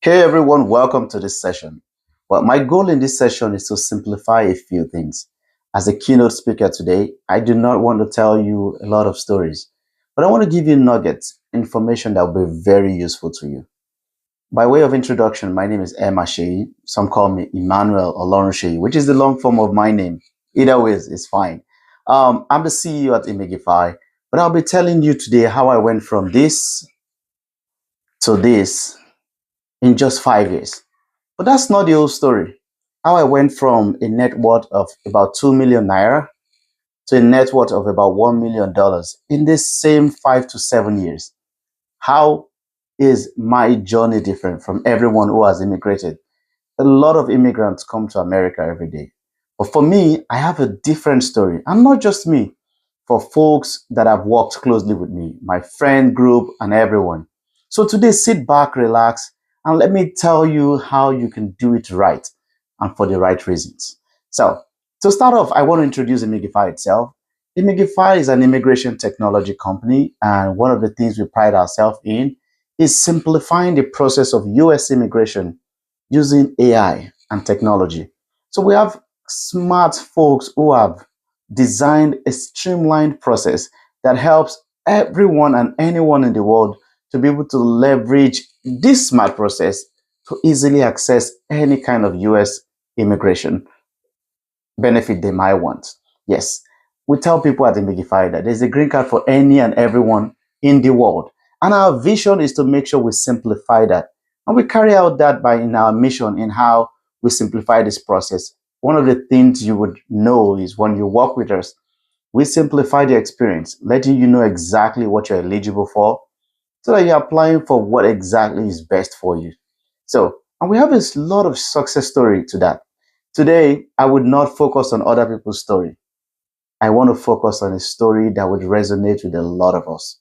Hey everyone, welcome to this session. Well, my goal in this session is to simplify a few things. As a keynote speaker today, I do not want to tell you a lot of stories, but I want to give you nuggets, information that will be very useful to you. By way of introduction, my name is Emma Shei. Some call me Emmanuel or Shei, which is the long form of my name. Either way is fine. I'm the CEO at Imagify, but I'll be telling you today how I went from this to this in just 5 years. But that's not the whole story. How I went from a net worth of about 2 million naira to a net worth of about $1 million in this same 5 to 7 years. How is my journey different from everyone who has immigrated? A lot of immigrants come to America every day. But for me, I have a different story. And not just me, for folks that have worked closely with me, my friend group, and everyone. So today, sit back, relax, and let me tell you how you can do it right and for the right reasons. So, to start off, I want to introduce Imigify itself. Imigify is an immigration technology company, and one of the things we pride ourselves in is simplifying the process of US immigration using AI and technology. So we have smart folks who have designed a streamlined process that helps everyone and anyone in the world to be able to leverage this smart process to easily access any kind of US immigration benefit they might want. Yes, we tell people at Imigify that there's a green card for any and everyone in the world. And our vision is to make sure we simplify that. And we carry out that by in our mission in how we simplify this process. One of the things you would know is when you work with us, we simplify the experience, letting you know exactly what you're eligible for so that you're applying for what exactly is best for you. So, and we have a lot of success story to that. Today, I would not focus on other people's story. I want to focus on a story that would resonate with a lot of us,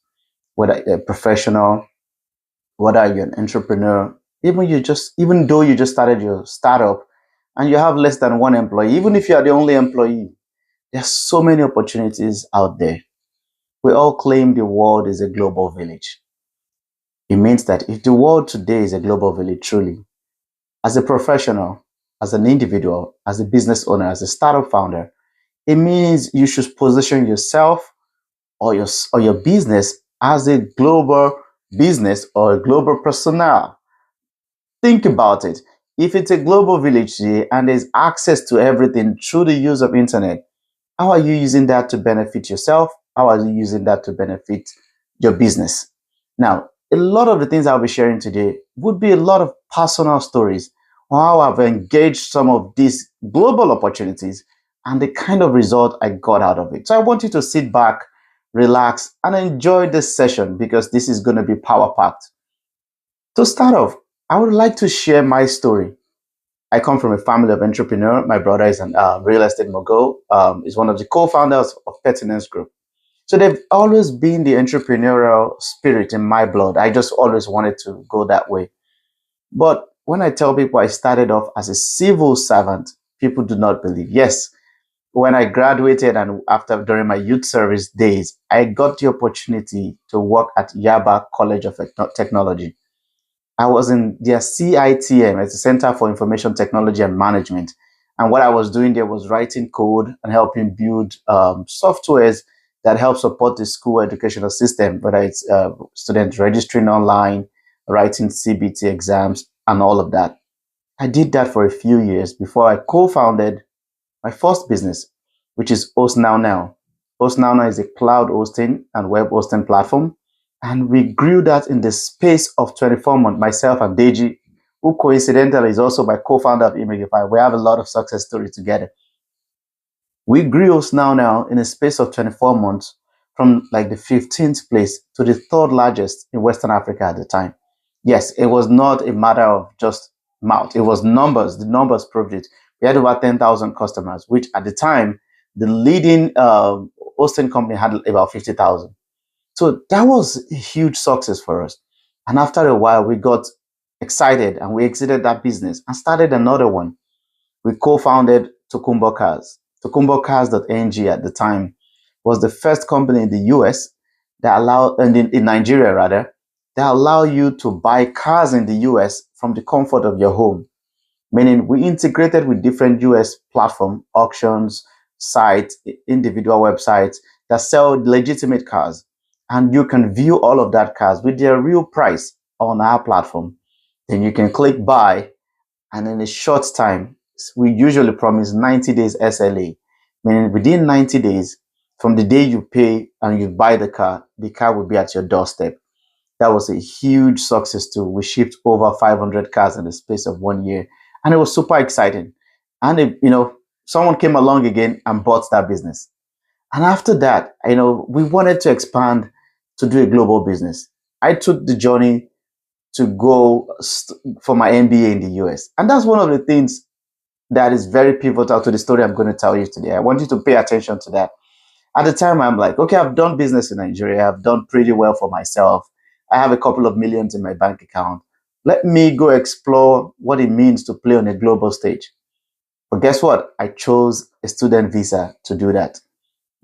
whether you're a professional, whether you're an entrepreneur, even though you just started your startup and you have less than one employee, even if you are the only employee, there's so many opportunities out there. We all claim the world is a global village. It means that if the world today is a global village, truly, as a professional, as an individual, as a business owner, as a startup founder, it means you should position yourself or your business as a global business or a global personnel. Think about it. If it's a global village today and there's access to everything through the use of internet, how are you using that to benefit yourself? How are you using that to benefit your business? Now, a lot of the things I'll be sharing today would be a lot of personal stories on how I've engaged some of these global opportunities and the kind of result I got out of it. So I want you to sit back, relax, and enjoy this session because this is going to be power packed. To start off, I would like to share my story. I come from a family of entrepreneurs. My brother is an real estate mogul. Is one of the co-founders of Pertinence Group. So they've always been the entrepreneurial spirit in my blood. I just always wanted to go that way. But when I tell people I started off as a civil servant, people do not believe. Yes, when I graduated and after during my youth service days, I got the opportunity to work at Yaba College of Technology. I was in their CITM, it's a Center for Information Technology and Management. And what I was doing there was writing code and helping build softwares that help support the school educational system, whether it's students registering online, writing CBT exams, and all of that. I did that for a few years before I co founded my first business, which is Host Now Now. Host Now Now is a cloud hosting and web hosting platform. And we grew that in the space of 24 months, myself and Deji, who coincidentally is also my co-founder of Imagify. We have a lot of success stories together. We grew Host Now Now in a space of 24 months from like the 15th place to the third largest in Western Africa at the time. Yes, it was not a matter of just mouth. It was numbers. The numbers proved it. We had over 10,000 customers, which at the time, the leading hosting company had about 50,000. So that was a huge success for us. And after a while, we got excited and we exited that business and started another one. We co-founded Tokumbo Cars. Tokumbo Cars.ng at the time was the first company in the US that allowed, and in Nigeria rather, that allow you to buy cars in the US from the comfort of your home. Meaning we integrated with different US platform, auctions, sites, individual websites that sell legitimate cars. And you can view all of that cars with their real price on our platform. Then you can click buy, and in a short time, we usually promise 90 days SLA, meaning within 90 days from the day you pay and you buy the car will be at your doorstep. That was a huge success too. We shipped over 500 cars in the space of 1 year, and it was super exciting. And someone came along again and bought that business. And after that, we wanted to expand to do a global business. I took the journey to go for my MBA in the US, and that's one of the things that is very pivotal to the story I'm going to tell you today. I want you to pay attention to that. At the time, I'm like, okay, I've done business in Nigeria. I've done pretty well for myself. I have a couple of millions in my bank account. Let me go explore what it means to play on a global stage. But guess what? I chose a student visa to do that.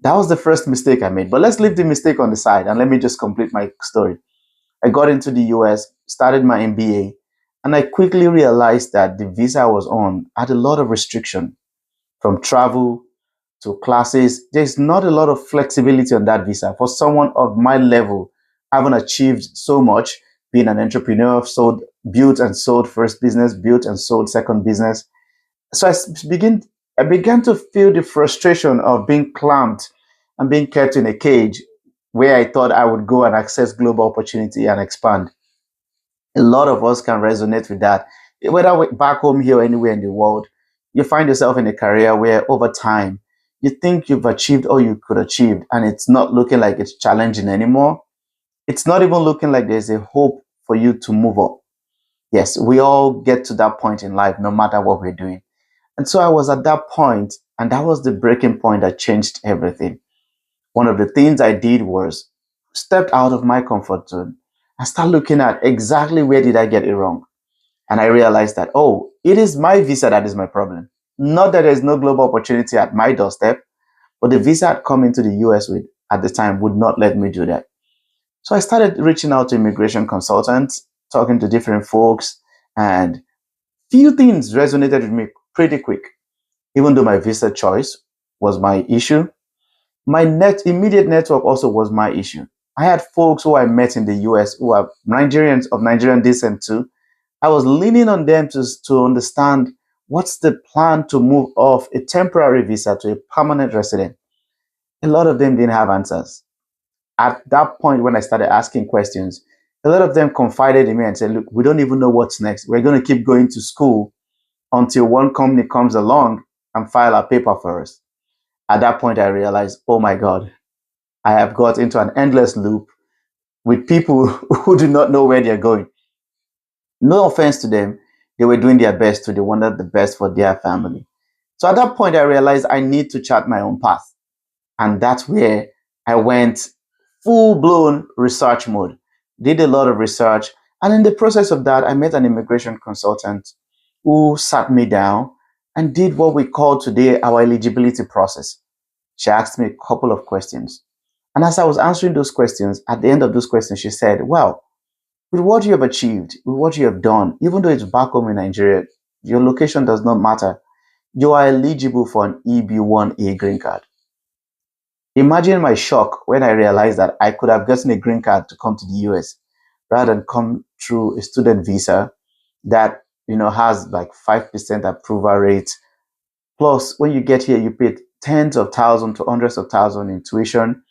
That was the first mistake I made. But let's leave the mistake on the side and let me just complete my story. I got into the US, started my MBA, and I quickly realized that the visa I was on had a lot of restriction from travel to classes. There's not a lot of flexibility on that visa for someone of my level. I haven't achieved so much being an entrepreneur, built and sold first business, built and sold second business. So I began to feel the frustration of being clamped and being kept in a cage where I thought I would go and access global opportunity and expand. A lot of us can resonate with that. Whether back home here or anywhere in the world, you find yourself in a career where over time you think you've achieved all you could achieve, and it's not looking like it's challenging anymore. It's not even looking like there's a hope for you to move up. Yes, we all get to that point in life, no matter what we're doing. And so I was at that point, and that was the breaking point that changed everything. One of the things I did was stepped out of my comfort zone and start looking at exactly where did I get it wrong. And I realized that, oh, it is my visa that is my problem. Not that there's no global opportunity at my doorstep, but the visa I'd come into the US with at the time would not let me do that. So I started reaching out to immigration consultants, talking to different folks, and few things resonated with me pretty quick. Even though my visa choice was my issue, my immediate network also was my issue. I had folks who I met in the US who are Nigerians of Nigerian descent too. I was leaning on them to understand what's the plan to move off a temporary visa to a permanent resident. A lot of them didn't have answers. At that point, when I started asking questions, a lot of them confided in me and said, look, we don't even know what's next. We're going to keep going to school until one company comes along and file a paper for us. At that point, I realized, oh my God, I have got into an endless loop with people who do not know where they're going. No offense to them, they were doing their best to, they wanted the best for their family. So at that point, I realized I need to chart my own path. And that's where I went full blown research mode, did a lot of research. And in the process of that, I met an immigration consultant who sat me down and did what we call today our eligibility process. She asked me a couple of questions. And as I was answering those questions, at the end of those questions, she said, well, with what you have achieved, with what you have done, even though it's back home in Nigeria, your location does not matter. You are eligible for an EB1A green card. Imagine my shock when I realized that I could have gotten a green card to come to the US rather than come through a student visa that has like 5% approval rate. Plus, when you get here, you pay tens of thousands to hundreds of thousands in tuition.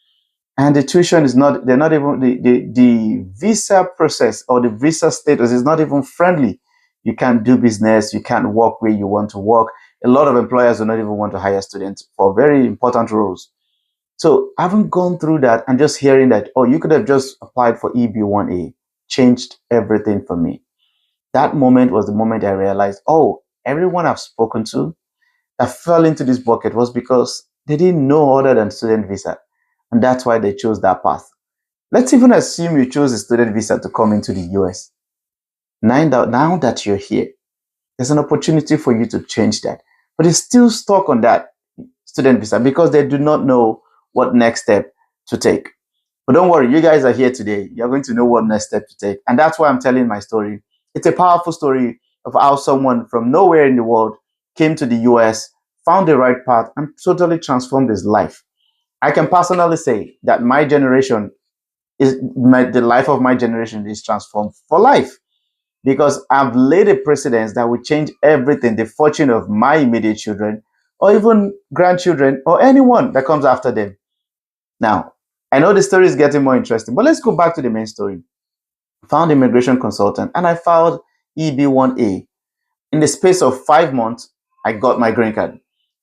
And the tuition is not, they're not even, the visa process or the visa status is not even friendly. You can't do business, you can't work where you want to work. A lot of employers do not even want to hire students for very important roles. So having gone through that and just hearing that, oh, you could have just applied for EB1A changed everything for me. That moment was the moment I realized, oh, everyone I've spoken to that fell into this bucket was because they didn't know other than student visa. And that's why they chose that path. Let's even assume you chose a student visa to come into the US. Now that you're here, there's an opportunity for you to change that. But it's still stuck on that student visa because they do not know what next step to take. But don't worry, you guys are here today. You're going to know what next step to take. And that's why I'm telling my story. It's a powerful story of how someone from nowhere in the world came to the US, found the right path, and totally transformed his life. I can personally say that my generation the life of my generation is transformed for life because I've laid a precedence that will change everything, the fortune of my immediate children, or even grandchildren, or anyone that comes after them. Now, I know the story is getting more interesting, but let's go back to the main story. Found immigration consultant and I filed EB1A. In the space of 5 months, I got my green card.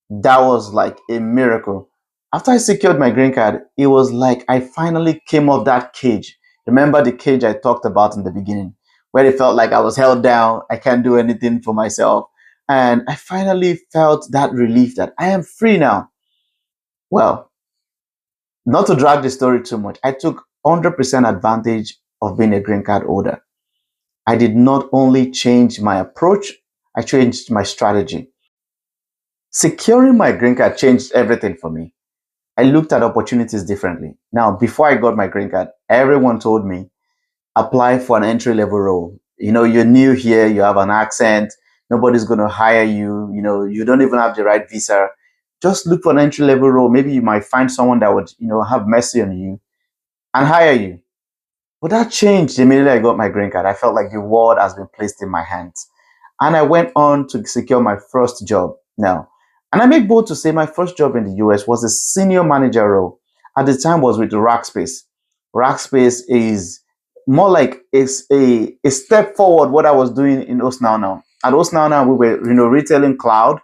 That was like a miracle. After I secured my green card, it was like I finally came off that cage. Remember the cage I talked about in the beginning, where it felt like I was held down, I can't do anything for myself. And I finally felt that relief that I am free now. Well, not to drag the story too much, I took 100% advantage of being a green card holder. I did not only change my approach, I changed my strategy. Securing my green card changed everything for me. I looked at opportunities differently. Now, before I got my green card, everyone told me apply for an entry level role. You're new here, you have an accent, nobody's going to hire you, you don't even have the right visa. Just look for an entry level role. Maybe you might find someone that would, have mercy on you and hire you. But that changed immediately I got my green card. I felt like the world has been placed in my hands. And I went on to secure my first job now. And I make bold to say my first job in the US was a senior manager role. At the time was with Rackspace. Rackspace is more like a step forward what I was doing in Osnow now. At Osnow now we were retailing cloud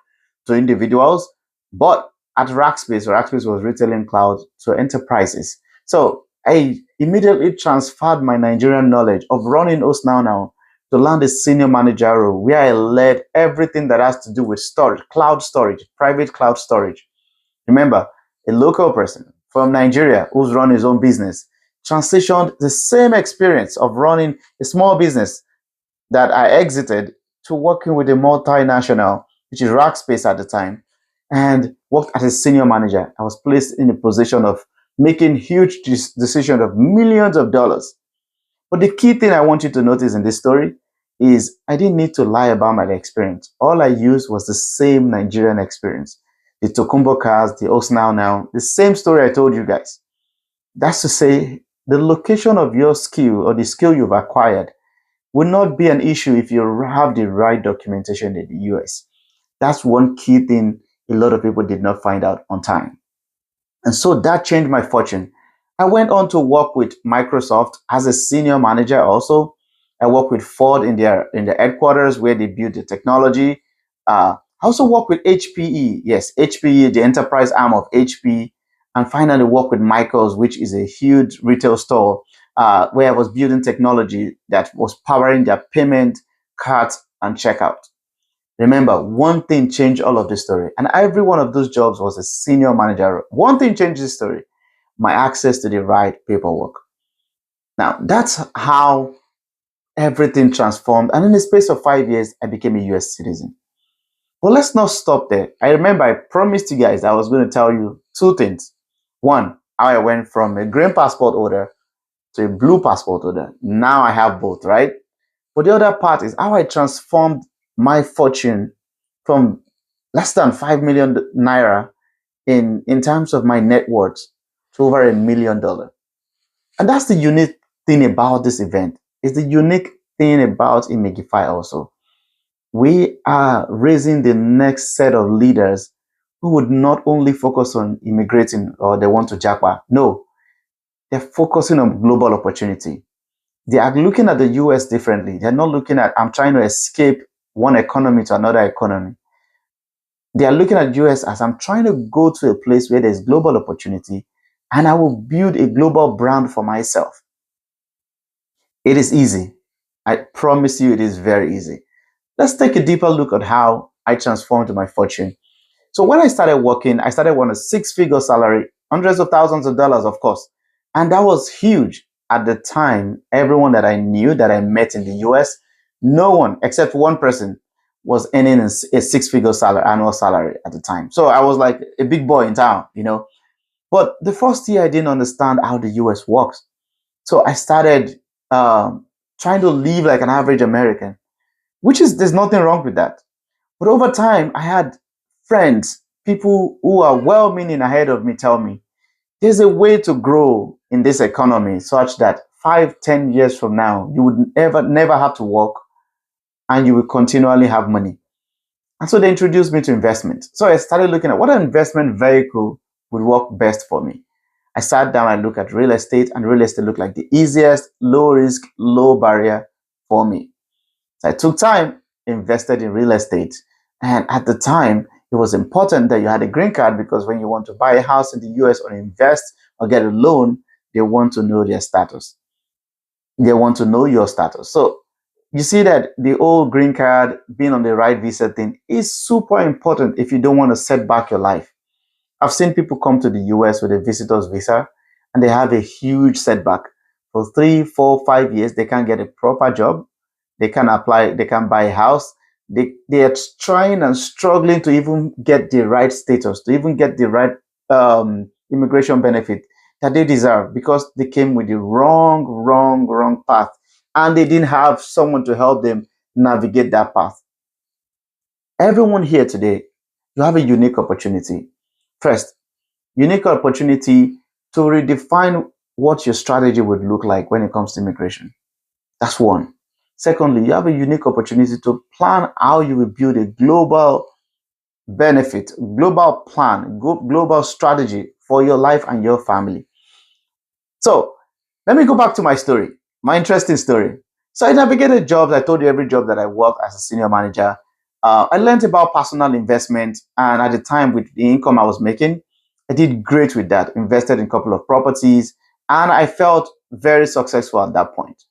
to individuals, but at Rackspace was retailing cloud to enterprises. So I immediately transferred my Nigerian knowledge of running Osnow now to land a senior manager role where I led everything that has to do with storage, cloud storage, private cloud storage. Remember, a local person from Nigeria who's run his own business transitioned the same experience of running a small business that I exited to working with a multinational, which is Rackspace at the time, and worked as a senior manager. I was placed in a position of making huge decisions of millions of dollars. But the key thing I want you to notice in this story is I didn't need to lie about my experience. All I used was the same Nigerian experience. The Tokumbo cars, the Osnow now, the same story I told you guys. That's to say, the location of your skill or the skill you've acquired will not be an issue if you have the right documentation in the US. That's one key thing a lot of people did not find out on time. And so that changed my fortune. I went on to work with Microsoft as a senior manager also. I worked with Ford in their headquarters where they build the technology. I also worked with HPE. Yes, HPE, the enterprise arm of HP. And finally worked with Michaels, which is a huge retail store where I was building technology that was powering their payment, cards, and checkout. Remember, one thing changed all of this story. And every one of those jobs was a senior manager. One thing changed this story: my access to the right paperwork. Now, that's how everything transformed. And in the space of 5 years, I became a US citizen. But let's not stop there. I remember I promised you guys I was going to tell you two things. One, how I went from a green passport holder to a blue passport holder. Now I have both, right? But the other part is how I transformed my fortune from less than 5 million naira in terms of my net worth to over $1 million. And that's the unique thing about this event. It's the unique thing about Imagify also. We are raising the next set of leaders who would not only focus on immigrating or they want to japa. No, they're focusing on global opportunity. They are looking at the US differently. They're not looking at, I'm trying to escape one economy to another economy. They are looking at US as I'm trying to go to a place where there's global opportunity and I will build a global brand for myself. It is easy. I promise you it is very easy. Let's take a deeper look at how I transformed my fortune. So when I started working, I started on a six-figure salary, hundreds of thousands of dollars, of course. And that was huge. At the time, everyone that I knew that I met in the US, no one except one person was earning a six-figure salary, annual salary at the time. So I was like a big boy in town. But the first year, I didn't understand how the US works. So I started trying to live like an average American, which is, there's nothing wrong with that. But over time, I had friends, people who are well meaning ahead of me tell me there's a way to grow in this economy such that 5, 10 years from now, you would never have to work and you will continually have money. And so they introduced me to investment. So I started looking at what an investment vehicle would work best for me. I sat down and looked at real estate, and real estate looked like the easiest, low risk, low barrier for me. So I took time, invested in real estate. And at the time, it was important that you had a green card, because when you want to buy a house in the US or invest or get a loan, they want to know their status. They want to know your status. So you see that the old green card, being on the right visa thing is super important if you don't want to set back your life. I've seen people come to the US with a visitor's visa and they have a huge setback. For 3, 4, 5 years, they can't get a proper job. They can't apply, they can't buy a house. They are trying and struggling to even get the right status, to even get the right immigration benefit that they deserve, because they came with the wrong path, and they didn't have someone to help them navigate that path. Everyone here today, you have a unique opportunity. First, unique opportunity to redefine what your strategy would look like when it comes to immigration. That's one. Secondly, you have a unique opportunity to plan how you will build a global benefit, global plan, global strategy for your life and your family. So let me go back to my story, my interesting story. So I navigated jobs. I told you every job that I worked as a senior manager. I learned about personal investment, and at the time, with the income I was making, I did great with that. Invested in a couple of properties, and I felt very successful at that point.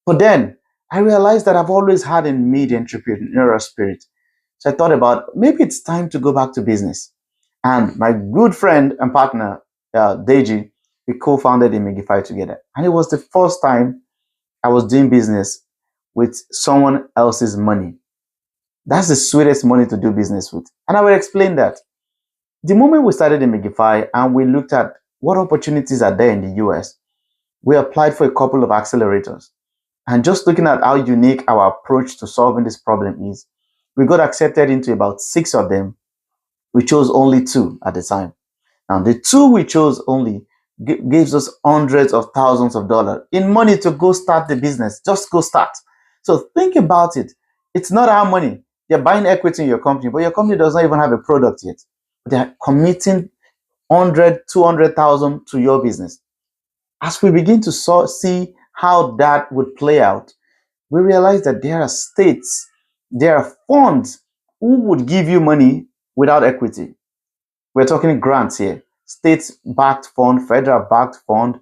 But then I realized that I've always had in me the entrepreneurial spirit. So I thought about maybe it's time to go back to business. And my good friend and partner, Deji, we co-founded Imigify together. And it was the first time I was doing business with someone else's money. That's the sweetest money to do business with. And I will explain that. The moment we started Imigify and we looked at what opportunities are there in the US, we applied for a couple of accelerators. And just looking at how unique our approach to solving this problem is, we got accepted into about 6 of them. We chose only 2 at the time. Now, the 2 we chose only gives us hundreds of thousands of dollars in money to go start the business. Just go start. So think about it. It's not our money. They're buying equity in your company, but your company does not even have a product yet. They're committing 100, 200,000 to your business. As we begin to see how that would play out, we realize that there are states, there are funds who would give you money without equity. We're talking grants here, state-backed fund, federal-backed fund,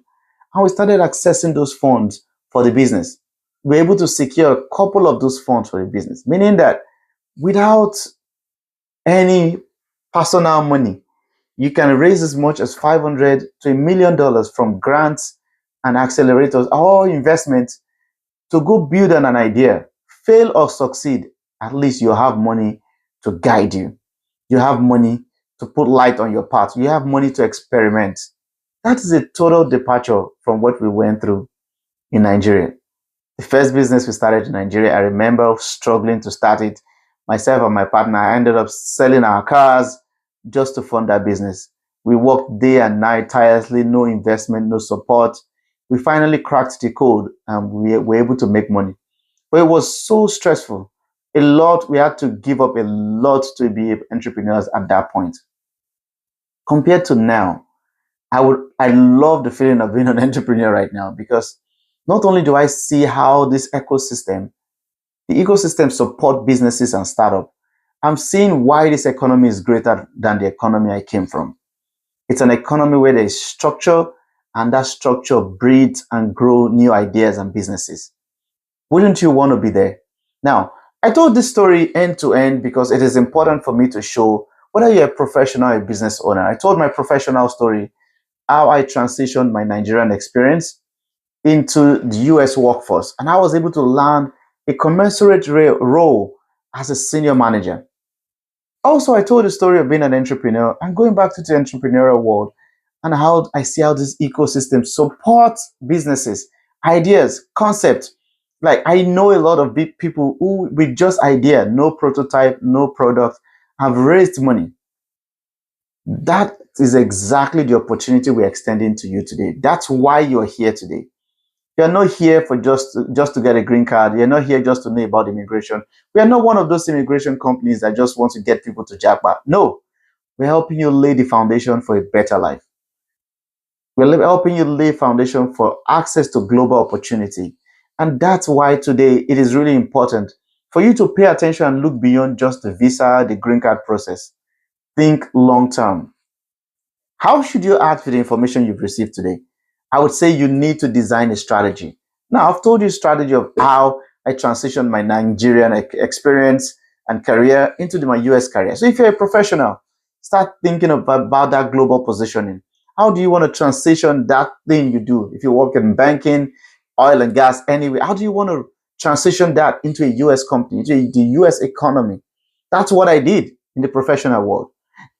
and we started accessing those funds for the business. We were able to secure a couple of those funds for the business, meaning that without any personal money, you can raise as much as 500 to $1 million from grants and accelerators or investments to go build on an idea. Fail or succeed, at least you have money to guide you. You have money to put light on your path. You have money to experiment. That is a total departure from what we went through in Nigeria. The first business we started in Nigeria, I remember struggling to start it. Myself and my partner, I ended up selling our cars just to fund that business. We worked day and night tirelessly, no investment, no support. We finally cracked the code and we were able to make money. But it was so stressful. A lot, we had to give up a lot to be entrepreneurs at that point. Compared to now, I love the feeling of being an entrepreneur right now, because not only do I see how the ecosystem support businesses and startup, I'm seeing why this economy is greater than the economy I came from. It's an economy where there is structure, and that structure breeds and grow new ideas and businesses. Wouldn't you want to be there? Now, I told this story end to end because it is important for me to show whether you're a professional or a business owner. I told my professional story, how I transitioned my Nigerian experience into the US workforce, and I was able to land a commensurate role as a senior manager. Also, I told the story of being an entrepreneur and going back to the entrepreneurial world and how I see how this ecosystem supports businesses, ideas, concepts. Like I know a lot of big people who, with just idea, no prototype, no product, have raised money. That is exactly the opportunity we're extending to you today. That's why you're here today. You're not here for just to get a green card. You're not here just to know about immigration. We are not one of those immigration companies that just want to get people to jackpot. No, we're helping you lay the foundation for a better life. We're helping you lay foundation for access to global opportunity. And that's why today it is really important for you to pay attention and look beyond just the visa, the green card process. Think long term. How should you act with the information you've received today? I would say you need to design a strategy. Now, I've told you strategy of how I transitioned my Nigerian experience and career into my US career. So if you're a professional, start thinking about that global positioning. How do you want to transition that thing you do? If you work in banking, oil and gas, anyway, how do you want to transition that into a US company, into the US economy? That's what I did in the professional world.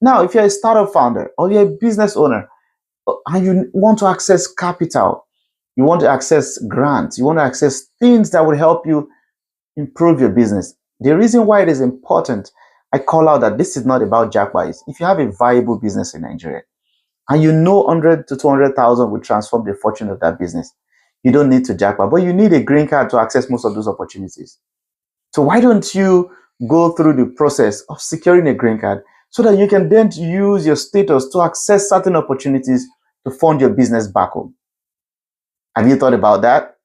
Now, if you're a startup founder or you're a business owner and you want to access capital, you want to access grants, you want to access things that will help you improve your business. The reason why it is important, I call out that this is not about jackpots. If you have a viable business in Nigeria and you know 100 to 200,000 will transform the fortune of that business, you don't need to jackpot, but you need a green card to access most of those opportunities. So why don't you go through the process of securing a green card so that you can then use your status to access certain opportunities to fund your business back home? Have you thought about that?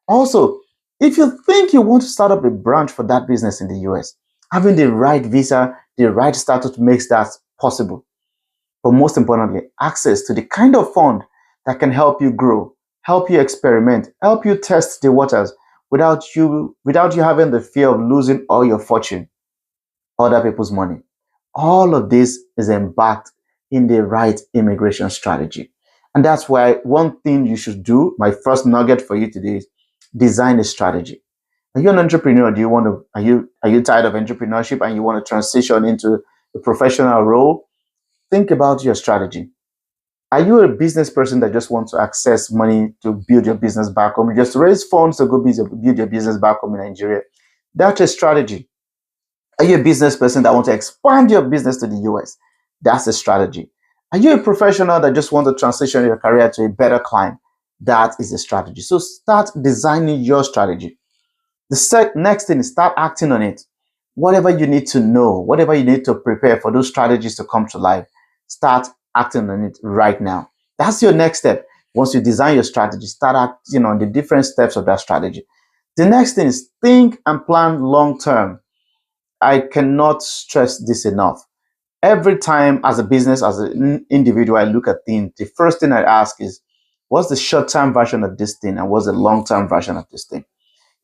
Also, if you think you want to start up a branch for that business in the US, having the right visa, the right status makes that possible. But most importantly, access to the kind of fund that can help you grow, help you experiment, help you test the waters without you having the fear of losing all your fortune, other people's money. All of this is embarked in the right immigration strategy. And that's why one thing you should do, my first nugget for you today is design a strategy. Are you an entrepreneur? Do you want to are you tired of entrepreneurship and you want to transition into a professional role? Think about your strategy. Are you a business person that just wants to access money to build your business back home? Just raise funds to go build your business back home in Nigeria. That's a strategy. Are you a business person that wants to expand your business to the US? That's a strategy. Are you a professional that just wants to transition your career to a better climb? That is a strategy. So start designing your strategy. The next thing is start acting on it. Whatever you need to know, whatever you need to prepare for those strategies to come to life, start acting on it right now. That's your next step. Once you design your strategy, start acting on the different steps of that strategy. The next thing is think and plan long term. I cannot stress this enough. Every time as a business, as an individual, I look at things, the first thing I ask is, what's the short-term version of this thing and what's the long-term version of this thing?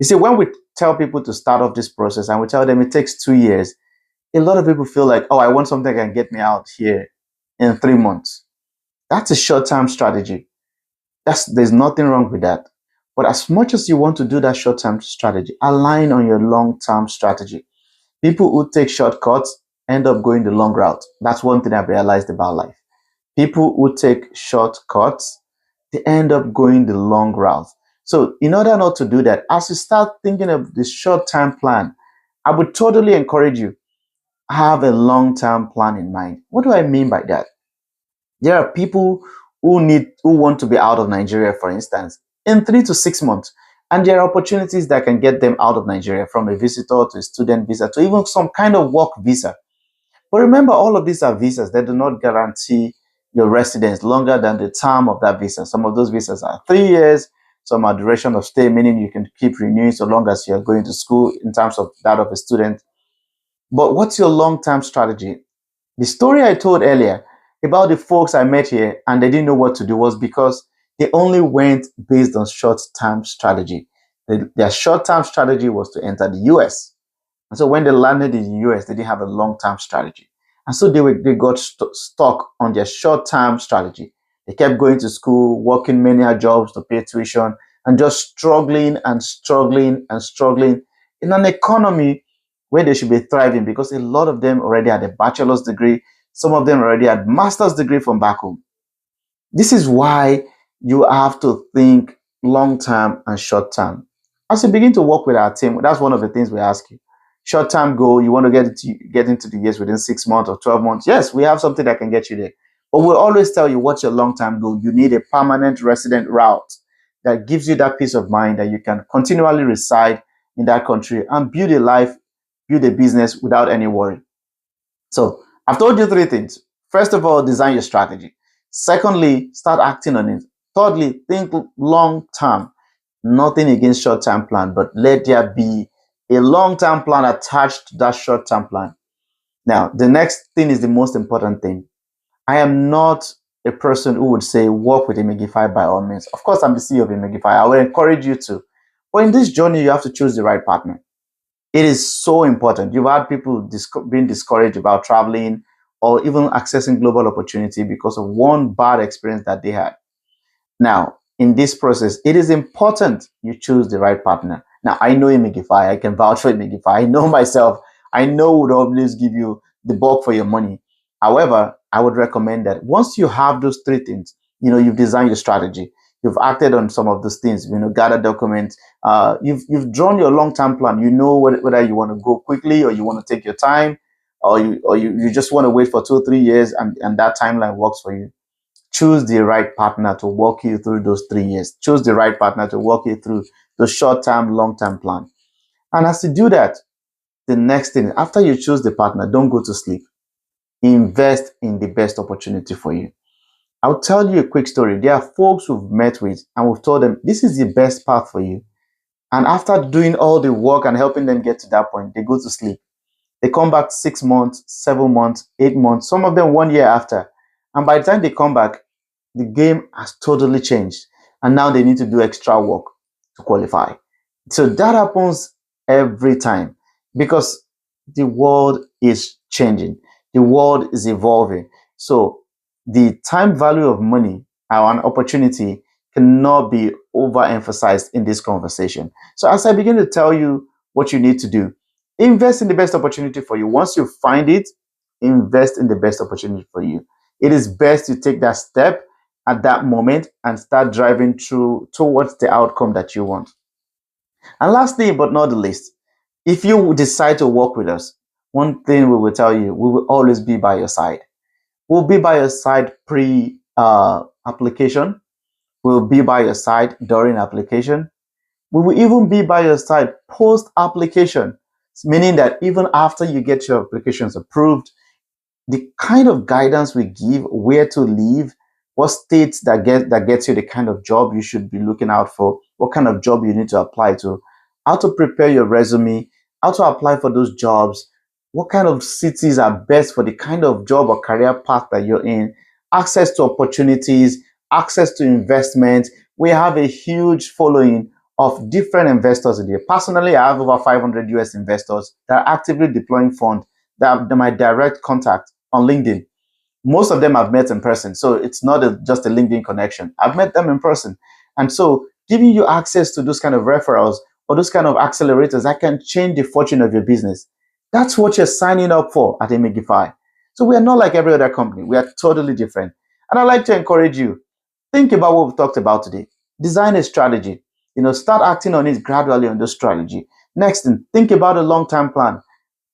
You see, when we tell people to start off this process and we tell them it takes 2 years, a lot of people feel like, oh, I want something that can get me out here in 3 months. That's a short-term strategy. There's nothing wrong with that. But as much as you want to do that short-term strategy, align on your long-term strategy. People who take shortcuts end up going the long route. That's one thing I've realized about life. People who take shortcuts, they end up going the long route. So, in order not to do that, as you start thinking of the short term plan, I would totally encourage you have a long term plan in mind. What do I mean by that? There are people who want to be out of Nigeria, for instance, in 3 to 6 months. And there are opportunities that can get them out of Nigeria, from a visitor to a student visa to even some kind of work visa. But remember, all of these are visas that do not guarantee your residence longer than the term of that visa. Some of those visas are 3 years, some are duration of stay, meaning you can keep renewing so long as you're going to school in terms of that of a student. But what's your long-term strategy? The story I told earlier about the folks I met here and they didn't know what to do was because they only went based on short-term strategy. Their short-term strategy was to enter the US. And so when they landed in the US, they didn't have a long-term strategy. And so they got stuck on their short-term strategy. They kept going to school, working many jobs to pay tuition, and just struggling and struggling and struggling in an economy where they should be thriving, because a lot of them already had a bachelor's degree. Some of them already had master's degree from back home. This is why you have to think long term and short term. As you begin to work with our team, that's one of the things we ask you. Short term goal, you want to get into the years within 6 months or 12 months. Yes, we have something that can get you there. But we'll always tell you what's your long term goal. You need a permanent resident route that gives you that peace of mind that you can continually reside in that country and build a life, build a business without any worry. So I've told you three things. First of all, design your strategy. Secondly, start acting on it. Thirdly, think long term. Nothing against short term plan, but let there be a long term plan attached to that short term plan. Now, the next thing is the most important thing. I am not a person who would say work with Imagify by all means. Of course, I'm the CEO of Imagify. I will encourage you to. But in this journey, you have to choose the right partner. It is so important. You've had people being discouraged about traveling or even accessing global opportunity because of one bad experience that they had. Now, in this process, it is important you choose the right partner. Now, I know Imagify. I can vouch for Imagify. I know myself. I know would always give you the bulk for your money. However, I would recommend that once you have those three things, you've designed your strategy, you've acted on some of those things, gather documents, you've drawn your long-term plan. You know whether you want to go quickly or you want to take your time, or you just want to wait for 2 or 3 years and that timeline works for you. Choose the right partner to walk you through those 3 years. Choose the right partner to walk you through the short-term, long-term plan. And as you do that, the next thing, after you choose the partner, don't go to sleep. Invest in the best opportunity for you. I'll tell you a quick story. There are folks we've met with and we've told them this is the best path for you. And after doing all the work and helping them get to that point, they go to sleep. They come back 6 months, 7 months, 8 months, some of them 1 year after. And by the time they come back, the game has totally changed. And now they need to do extra work to qualify. So that happens every time because the world is changing. The world is evolving. So the time value of money or an opportunity cannot be overemphasized in this conversation. So as I begin to tell you what you need to do, invest in the best opportunity for you. Once you find it, invest in the best opportunity for you. It is best to take that step at that moment and start driving through towards the outcome that you want. And lastly, but not the least, if you decide to work with us, one thing we will tell you, we will always be by your side. We'll be by your side pre application. We'll be by your side during application. We will even be by your side post application, meaning that even after you get your applications approved, the kind of guidance we give, where to live, what states that gets you the kind of job you should be looking out for, what kind of job you need to apply to, how to prepare your resume, how to apply for those jobs, what kind of cities are best for the kind of job or career path that you're in, access to opportunities, access to investment. We have a huge following of different investors in here. Personally, I have over 500 US investors that are actively deploying funds that are my direct contact on LinkedIn. Most of them I've met in person. So it's not just a LinkedIn connection. I've met them in person. And so giving you access to those kind of referrals or those kind of accelerators that can change the fortune of your business. That's what you're signing up for at Imagify. So we are not like every other company. We are totally different. And I'd like to encourage you, think about what we've talked about today. Design a strategy. Start acting on it gradually on this strategy. Next thing, think about a long-term plan.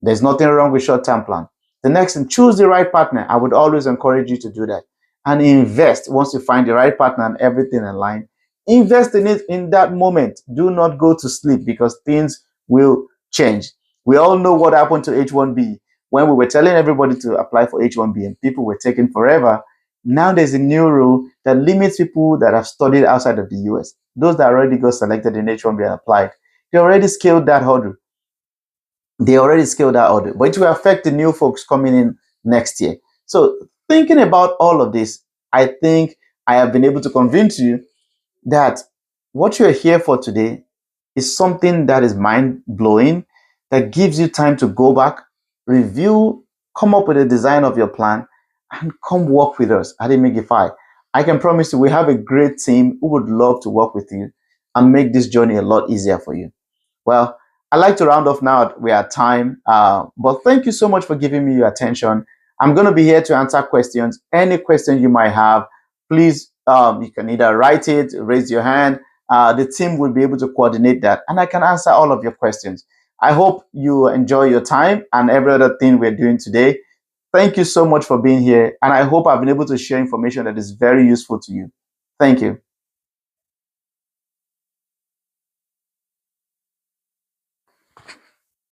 There's nothing wrong with short-term plan. The next thing, choose the right partner. I would always encourage you to do that. And invest once you find the right partner and everything in line. Invest in it in that moment. Do not go to sleep because things will change. We all know what happened to H1B when we were telling everybody to apply for H1B and people were taking forever. Now there's a new rule that limits people that have studied outside of the US. Those that already got selected in H1B and applied, they already scaled that hurdle. But it will affect the new folks coming in next year. So thinking about all of this, I think I have been able to convince you that what you're here for today is something that is mind-blowing, that gives you time to go back, review, come up with a design of your plan, and come work with us at Imagify. I can promise you we have a great team who would love to work with you and make this journey a lot easier for you. Well, I'd like to round off now. We are at time. But thank you so much for giving me your attention. I'm going to be here to answer questions. Any question you might have, please You can either write it, raise your hand. The team will be able to coordinate that, and I can answer all of your questions. I hope you enjoy your time and every other thing we're doing today. Thank you so much for being here, and I hope I've been able to share information that is very useful to you. Thank you.